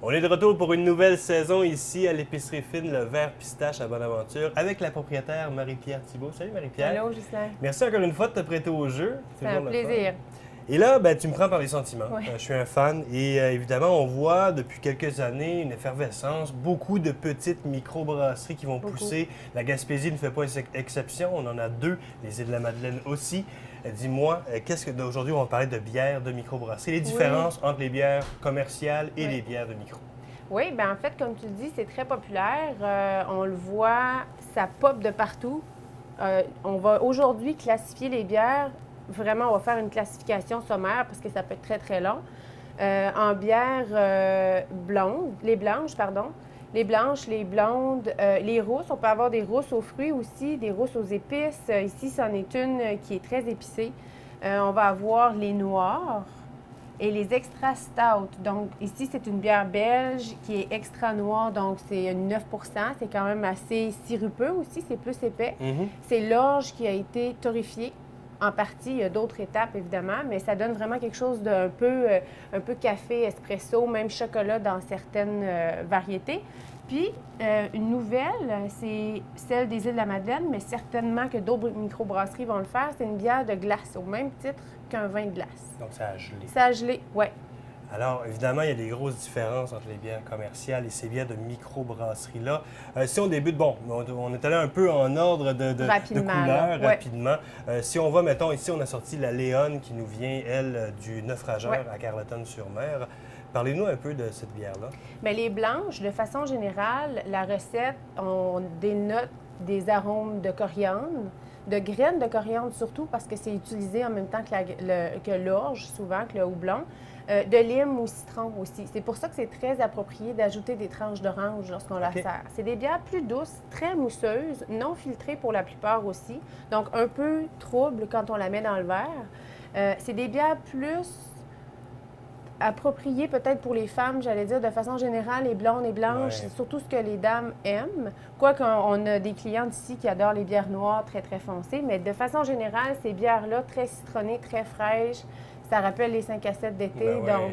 On est de retour pour une nouvelle saison ici à l'épicerie fine Le Vert Pistache à Bonaventure avec la propriétaire Marie-Pierre Thibault. Salut Marie-Pierre. Allô, Ghislain. Merci encore une fois de te prêter au jeu. C'est un plaisir. Et là, ben, tu me prends par les sentiments. Ouais. Je suis un fan et évidemment, on voit depuis quelques années une effervescence, beaucoup de petites microbrasseries qui vont pousser. La Gaspésie ne fait pas exception. On en a deux, les Îles-de-la-Madeleine aussi. Dis-moi, qu'est-ce que d'aujourd'hui, on va parler de bières de microbrasserie, les différences entre les bières commerciales et les bières de micro. Oui, bien en fait, comme tu le dis, c'est très populaire. On le voit, ça pop de partout. On va aujourd'hui classifier les bières. Vraiment, on va faire une classification sommaire parce que ça peut être très, très long. En bières blondes, les blanches, pardon. Les blanches, les blondes, les rousses. On peut avoir des rousses aux fruits aussi, des rousses aux épices. Ici, c'en est une qui est très épicée. On va avoir les noires et les extra stout. Donc, ici, c'est une bière belge qui est extra noire, donc c'est 9 C'est quand même assez sirupeux aussi, c'est plus épais. C'est l'orge qui a été torréfiée. En partie, il y a d'autres étapes, évidemment, mais ça donne vraiment quelque chose d'un peu, un peu café, espresso, même chocolat dans certaines variétés. Puis, une nouvelle, c'est celle des Îles-de-la-Madeleine, mais certainement que d'autres microbrasseries vont le faire. C'est une bière de glace, au même titre qu'un vin de glace. Donc, ça a gelé. Ça a gelé, oui. Alors, évidemment, il y a des grosses différences entre les bières commerciales et ces bières de microbrasserie-là. Si on débute, bon, on est allé un peu en ordre de couleurs, rapidement. Si on va, mettons, ici, on a sorti la Léone qui nous vient, elle, du Naufrageur à Carleton-sur-Mer. Parlez-nous un peu de cette bière-là. Bien, les blanches, de façon générale, la recette, on dénote des arômes de coriandre, de graines de coriandre surtout, parce que c'est utilisé en même temps que l'orge, souvent, que le houblon. De lime ou citron aussi. C'est pour ça que c'est très approprié d'ajouter des tranches d'orange lorsqu'on la sert. C'est des bières plus douces, très mousseuses, non filtrées pour la plupart aussi, donc un peu troubles quand on la met dans le verre. C'est des bières plus appropriées peut-être pour les femmes, j'allais dire, de façon générale, les blondes et blanches, c'est surtout ce que les dames aiment. Quoique on a des clientes ici qui adorent les bières noires très, très foncées, mais de façon générale, ces bières-là, très citronnées, très fraîches, ça rappelle les 5 à 7 d'été, donc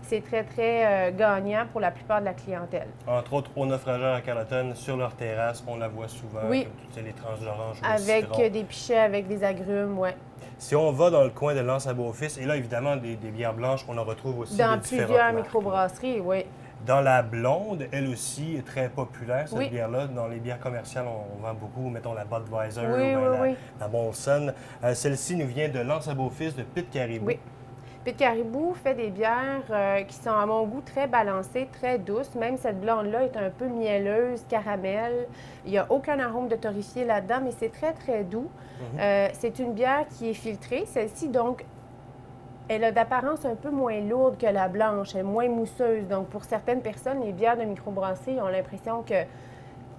c'est très, très gagnant pour la plupart de la clientèle. Entre autres, au Naufrageur à Carleton, sur leur terrasse, on la voit souvent, comme tu sais, les tranches d'orange ou avec des pichets, avec des agrumes, oui. Si on va dans le coin de l'Anse-à-Beaufils, et là, évidemment, des bières blanches, on en retrouve aussi dans de différentes plusieurs marques. microbrasseries, oui. Dans la blonde, elle aussi est très populaire, cette bière-là. Dans les bières commerciales, on vend beaucoup, mettons la Budweiser ou la Molson. Celle-ci nous vient de l'Anse-à-Beaufils, de Pit-Caribou. Oui. Pit-Caribou fait des bières qui sont, à mon goût, très balancées, très douces. Même cette blonde-là est un peu mielleuse, caramel. Il n'y a aucun arôme de torréfié là-dedans, mais c'est très, très doux. C'est une bière qui est filtrée. Celle-ci, donc, elle a d'apparence un peu moins lourde que la blanche, elle est moins mousseuse. Donc, pour certaines personnes, les bières de microbrasserie ont l'impression que,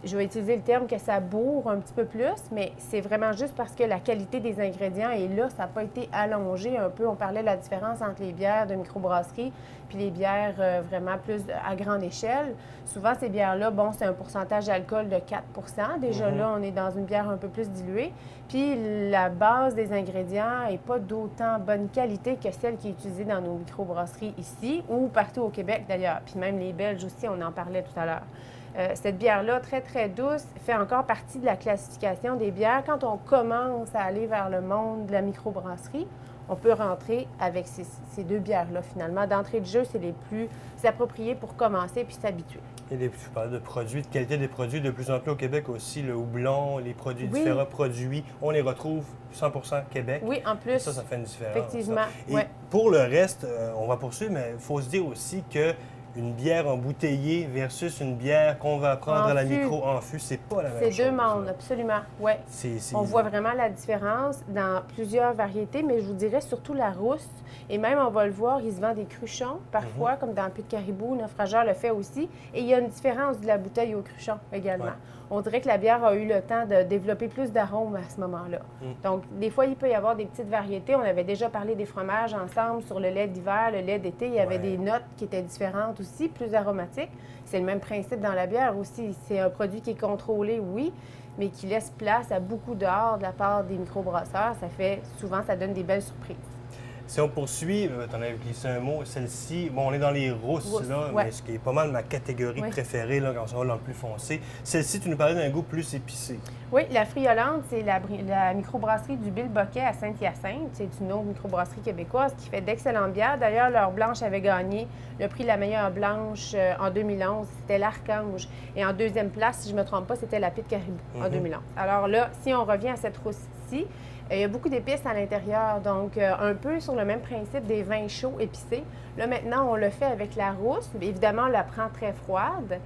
je vais utiliser le terme, que ça bourre un petit peu plus, mais c'est vraiment juste parce que la qualité des ingrédients est là. Ça n'a pas été allongé un peu. On parlait de la différence entre les bières de microbrasserie puis les bières vraiment plus à grande échelle. Souvent, ces bières-là, bon, c'est un pourcentage d'alcool de 4 Déjà là, on est dans une bière un peu plus diluée. Puis la base des ingrédients n'est pas d'autant bonne qualité que celle qui est utilisée dans nos microbrasseries ici ou partout au Québec d'ailleurs. Puis même les Belges aussi, on en parlait tout à l'heure. Cette bière-là, très, très douce, fait encore partie de la classification des bières. Quand on commence à aller vers le monde de la microbrasserie, on peut rentrer avec ces deux bières-là, finalement. D'entrée de jeu, c'est les plus appropriés pour commencer puis s'habituer. Et tu parles de produits, de qualité des produits de plus en plus au Québec aussi, le houblon, les produits, différents produits, on les retrouve 100 Québec. Oui, en plus. Ça fait une différence. Effectivement, Et pour le reste, on va poursuivre, mais il faut se dire aussi que une bière embouteillée versus une bière qu'on va prendre à la micro en fût, c'est pas la même chose. C'est deux mondes, absolument, oui. On voit vraiment la différence dans plusieurs variétés, mais je vous dirais surtout la rousse. Et même, on va le voir, il se vend des cruchons, parfois, comme dans Pit-Caribou, Naufrageur le fait aussi. Et il y a une différence de la bouteille au cruchon également. On dirait que la bière a eu le temps de développer plus d'arômes à ce moment-là. Donc, des fois, il peut y avoir des petites variétés. On avait déjà parlé des fromages ensemble sur le lait d'hiver, le lait d'été. Il y avait des notes qui étaient différentes aussi, plus aromatiques. C'est le même principe dans la bière aussi. C'est un produit qui est contrôlé, oui, mais qui laisse place à beaucoup d'or de la part des microbrasseurs. Ça fait souvent, ça donne des belles surprises. Si on poursuit, tu en avais glissé un mot, celle-ci, bon, on est dans les rousses, là, ouais. mais ce qui est pas mal ma catégorie préférée là, quand on va dans le plus foncé. Celle-ci, tu nous parlais d'un goût plus épicé. Oui, la Friolante, c'est la microbrasserie du Bill Boquet à Saint-Hyacinthe. C'est une autre microbrasserie québécoise qui fait d'excellentes bières. D'ailleurs, leur blanche avait gagné le prix de la meilleure blanche en 2011. C'était l'Archange. Et en deuxième place, si je ne me trompe pas, c'était la Pit Caribou en 2011. Alors là, si on revient à cette rousse-ci, il y a beaucoup d'épices à l'intérieur, donc un peu sur le même principe des vins chauds épicés. Là, maintenant, on le fait avec la rousse. Évidemment, on la prend très froide.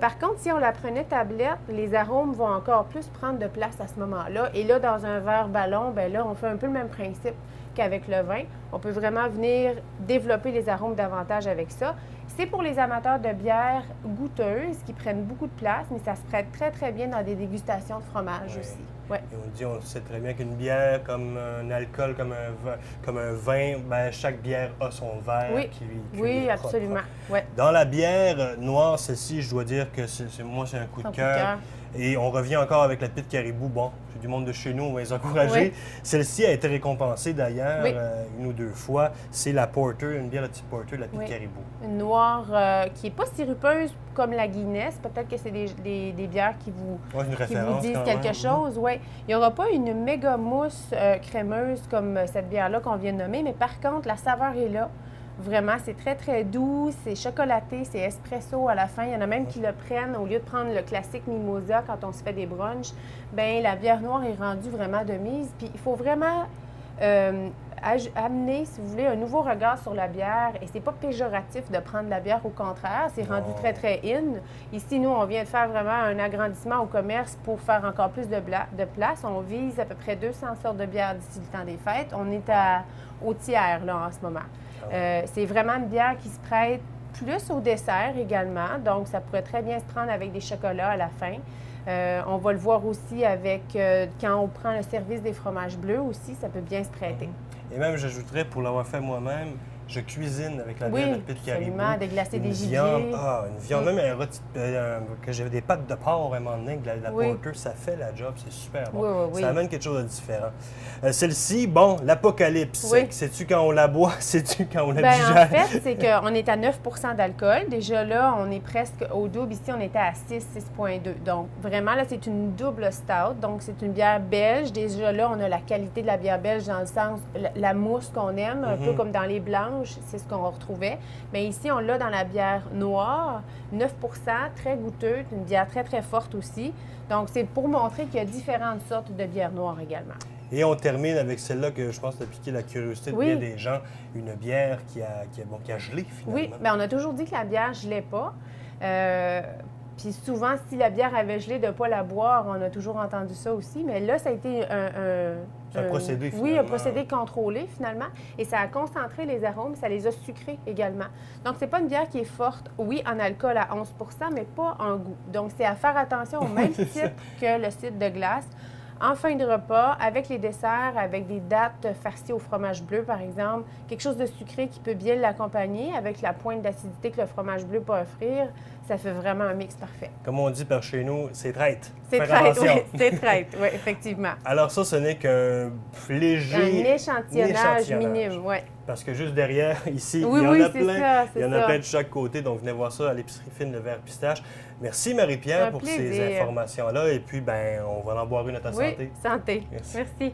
Par contre, si on la prenait tablette, les arômes vont encore plus prendre de place à ce moment-là. Et là, dans un verre ballon, bien là, on fait un peu le même principe qu'avec le vin. On peut vraiment venir développer les arômes davantage avec ça. C'est pour les amateurs de bières goûteuses qui prennent beaucoup de place, mais ça se prête très, très bien dans des dégustations de fromage aussi. Ouais. Et on sait très bien qu'une bière, comme un alcool, comme un vin, bien, chaque bière a son verre qui lui est absolument. propre. Ouais. Dans la bière noire, celle-ci, je dois dire que moi, c'est un coup de cœur. Et on revient encore avec la Pit Caribou. Bon, c'est du monde de chez nous, on va les encourager. Oui. Celle-ci a été récompensée d'ailleurs une ou deux fois. C'est la Porter, une bière de type Porter de la Pit Caribou. Une noire qui n'est pas sirupeuse comme la Guinness. Peut-être que c'est des bières qui vous disent quelque chose. Ouais. Il n'y aura pas une méga mousse crémeuse comme cette bière-là qu'on vient de nommer, mais par contre, la saveur est là. Vraiment, c'est très, très doux, c'est chocolaté, c'est espresso à la fin. Il y en a même qui le prennent, au lieu de prendre le classique mimosa quand on se fait des brunchs, bien, la bière noire est rendue vraiment de mise. Puis il faut vraiment amener, si vous voulez, un nouveau regard sur la bière. Et c'est pas péjoratif de prendre la bière, au contraire, c'est rendu très, très in. Ici, nous, on vient de faire vraiment un agrandissement au commerce pour faire encore plus de place. On vise à peu près 200 sortes de bières d'ici le temps des fêtes. On est au tiers, là, en ce moment. C'est vraiment une bière qui se prête plus au dessert également, donc ça pourrait très bien se prendre avec des chocolats à la fin. On va le voir aussi avec quand on prend le service des fromages bleus aussi, ça peut bien se prêter. Et même, j'ajouterais, pour l'avoir fait moi-même, je cuisine avec la bière de Pit Caribou. Oui, absolument, déglacer des gibiers. Une viande, même que j'avais des pâtes de porc à un moment donné, que la Porter, ça fait la job, c'est super bon. Ça amène quelque chose de différent. Celle-ci, bon, l'Apocalypse, sais-tu quand on la boit, sais-tu quand on la digère? En fait, c'est qu'on est à 9 d'alcool. Déjà là, on est presque au double. Ici, on était à 6,2. Donc, vraiment, là, c'est une double stout. Donc, c'est une bière belge. Déjà là, on a la qualité de la bière belge dans le sens, la mousse qu'on aime, un peu comme dans les blanches. C'est ce qu'on retrouvait. Mais ici, on l'a dans la bière noire, 9 très goûteuse, une bière très, très forte aussi. Donc, c'est pour montrer qu'il y a différentes sortes de bières noires également. Et on termine avec celle-là que je pense a piqué la curiosité de bien des gens, une bière qui a gelé finalement. Oui, bien, on a toujours dit que la bière ne gelait pas. Puis souvent, si la bière avait gelé, de ne pas la boire, on a toujours entendu ça aussi. Mais là, ça a été un procédé, finalement. Oui, un procédé contrôlé, finalement. Et ça a concentré les arômes, ça les a sucrés également. Donc, c'est pas une bière qui est forte, oui, en alcool à 11 mais pas en goût. Donc, c'est à faire attention au même type que le cidre de glace. En fin de repas, avec les desserts, avec des dattes farcies au fromage bleu, par exemple, quelque chose de sucré qui peut bien l'accompagner avec la pointe d'acidité que le fromage bleu peut offrir, ça fait vraiment un mix parfait. Comme on dit par chez nous, c'est traite. C'est traite, oui, c'est traite, oui, effectivement. Alors ça, ce n'est qu'un léger... Un échantillonnage minime, oui. Parce que juste derrière, ici, il y en a plein. Il y en a plein de chaque côté. Donc, venez voir ça à l'épicerie fine, le verre pistache. Merci Marie-Pierre pour ces informations-là. Et puis, ben, on va en boire une à ta santé. Oui, santé. Merci.